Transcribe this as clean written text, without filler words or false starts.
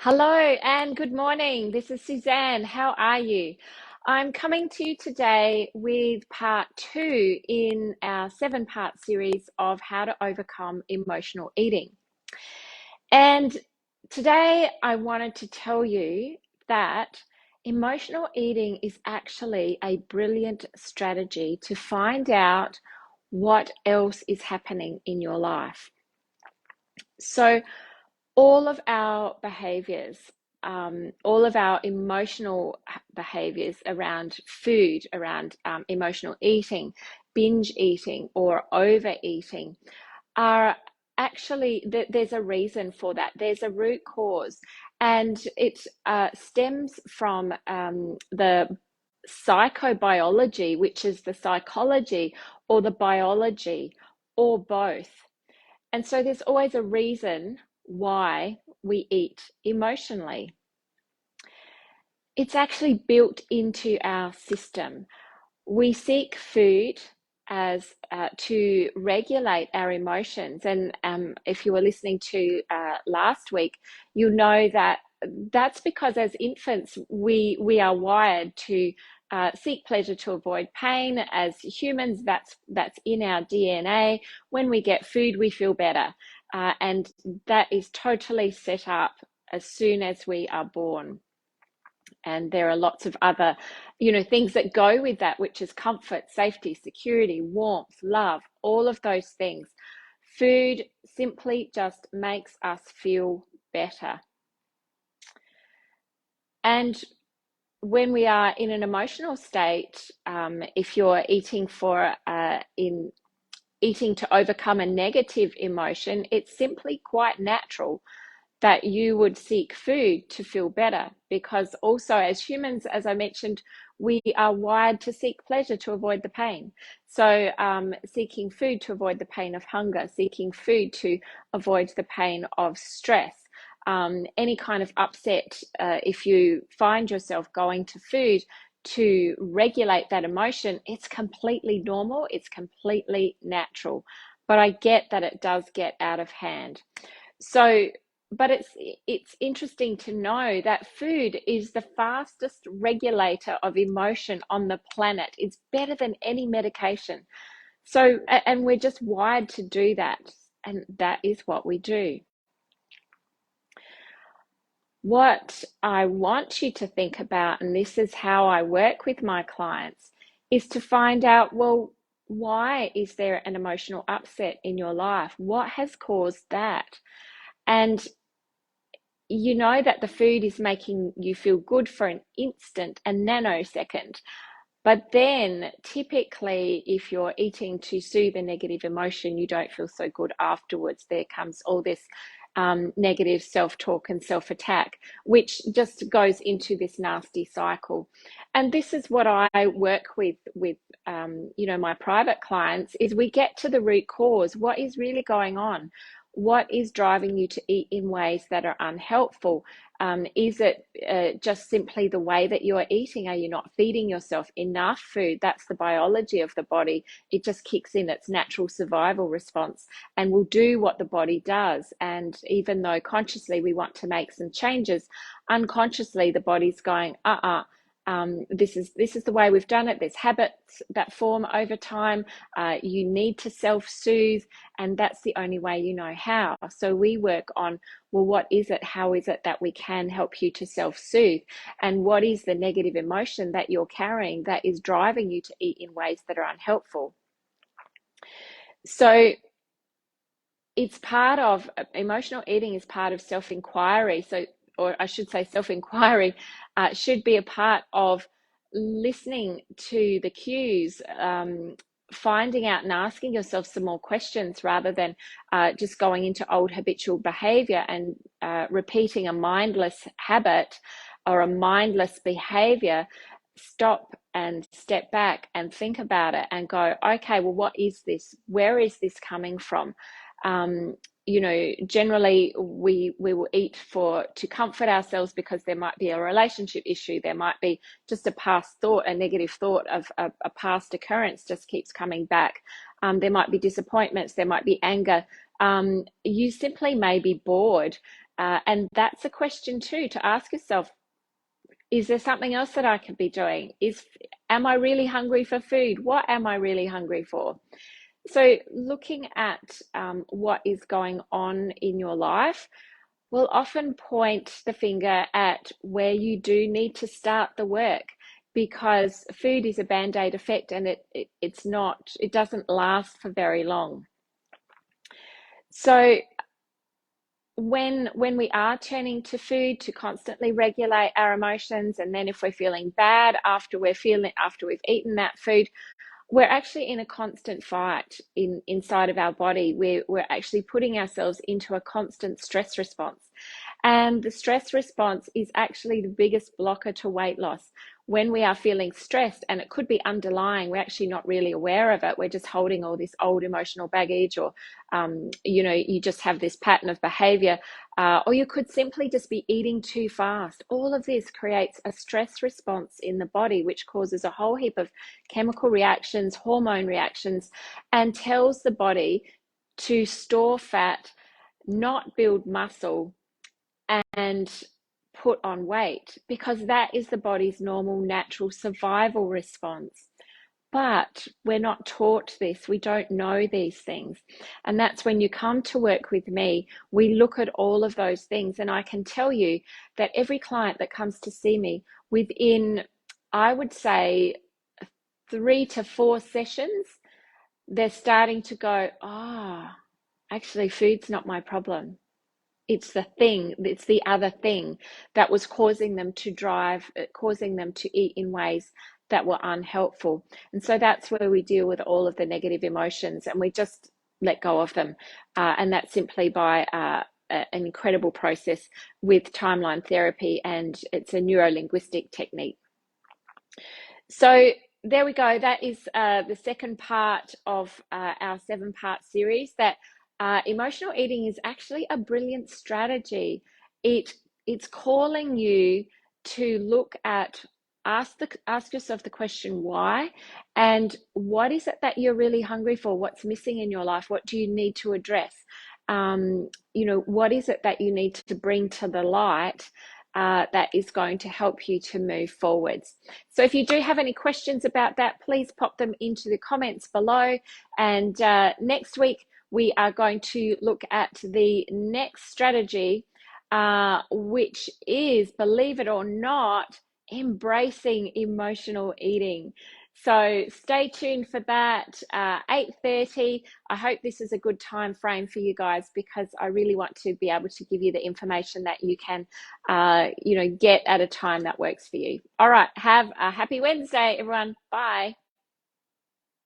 Hello and good morning. This is Suzanne. How are you? I'm coming to you today with part two in our 7-part series of how to overcome emotional eating. And today I wanted to tell you that emotional eating is actually a brilliant strategy to find out what else is happening in your life. So, all of our behaviors, all of our emotional behaviors around food, around emotional eating, binge eating, or overeating are actually, there's a reason for that. There's a root cause, and it stems from the psychobiology, which is the psychology or the biology or both. And so there's always a reason why we eat emotionally. It's actually built into our system. We seek food as to regulate our emotions. And if you were listening to last week, you'll know that that's because as infants, we are wired to seek pleasure to avoid pain. As humans, that's in our DNA. When we get food, we feel better. And that is totally set up as soon as we are born. And there are lots of other, things that go with that, which is comfort, safety, security, warmth, love, all of those things. Food simply just makes us feel better. And when we are in an emotional state, if you're eating eating to overcome a negative emotion, it's simply quite natural that you would seek food to feel better, because also as humans, as I mentioned, we are wired to seek pleasure to avoid the pain. So seeking food to avoid the pain of hunger, seeking food to avoid the pain of stress, any kind of upset, if you find yourself going to food to regulate that emotion, it's completely normal, it's completely natural. But I get that it does get out of hand. So, but it's interesting to know that food is the fastest regulator of emotion on the planet. It's better than any medication. So, and we're just wired to do that, and that is what we do. What I want you to think about, and this is how I work with my clients, is to find out, well, why is there an emotional upset in your life? What has caused that? And you know that the food is making you feel good for an instant, a nanosecond. But then typically, if you're eating to soothe a negative emotion, you don't feel so good afterwards. There comes all this negative self-talk and self-attack, which just goes into this nasty cycle. And this is what I work with my private clients, is we get to the root cause. What is really going on? What is driving you to eat in ways that are unhelpful? Is it just simply the way that you're eating? Are you not feeding yourself enough food? That's the biology of the body. It just kicks in its natural survival response and will do what the body does. And even though consciously we want to make some changes, unconsciously the body's going, this is the way we've done it. There's habits that form over time. You need to self-soothe, and that's the only way you know how. So we work on, well, what is it? How is it that we can help you to self-soothe? And what is the negative emotion that you're carrying that is driving you to eat in ways that are unhelpful? So it's part of emotional eating is part of self-inquiry. So, or I should say, self-inquiry should be a part of listening to the cues, finding out and asking yourself some more questions rather than just going into old habitual behavior and repeating a mindless habit or a mindless behavior. Stop and step back and think about it and go, okay, well, what is this? Where is this coming from? Generally we will eat to comfort ourselves because there might be a relationship issue. There might be just a past thought, a negative thought of a past occurrence just keeps coming back. There might be disappointments. There might be anger You simply may be bored. And that's a question too to ask yourself. Is there something else that I could be doing? Am I really hungry for food? What am I really hungry for? So looking at what is going on in your life will often point the finger at where you do need to start the work, because food is a band-aid effect, and it doesn't last for very long. So when we are turning to food to constantly regulate our emotions, and then if we're feeling bad after we've eaten that food, we're actually in a constant fight inside of our body. We're actually putting ourselves into a constant stress response. And the stress response is actually the biggest blocker to weight loss. When we are feeling stressed, and it could be underlying, we're actually not really aware of it. We're just holding all this old emotional baggage, or, you just have this pattern of behavior, or you could simply just be eating too fast. All of this creates a stress response in the body, which causes a whole heap of chemical reactions, hormone reactions, and tells the body to store fat, not build muscle, and put on weight, because that is the body's normal, natural survival response. But we're not taught this. We don't know these things. And that's when you come to work with me, we look at all of those things. And I can tell you that every client that comes to see me, within, I would say, 3 to 4 sessions, they're starting to go, actually, food's not my problem. It's the other thing that was causing them to eat in ways that were unhelpful. And so that's where we deal with all of the negative emotions, and we just let go of them. And that's simply by an incredible process with timeline therapy, and it's a neuro-linguistic technique. So there we go. That is the second part of our 7-part series. That emotional eating is actually a brilliant strategy. It's calling you to look at, ask yourself the question why, and what is it that you're really hungry for? What's missing in your life? What do you need to address? What is it that you need to bring to the light that is going to help you to move forwards? So if you do have any questions about that, please pop them into the comments below. And next week, we are going to look at the next strategy, which is, believe it or not, embracing emotional eating. So stay tuned for that, 8:30. I hope this is a good time frame for you guys, because I really want to be able to give you the information that you can, get at a time that works for you. All right, have a happy Wednesday, everyone. Bye.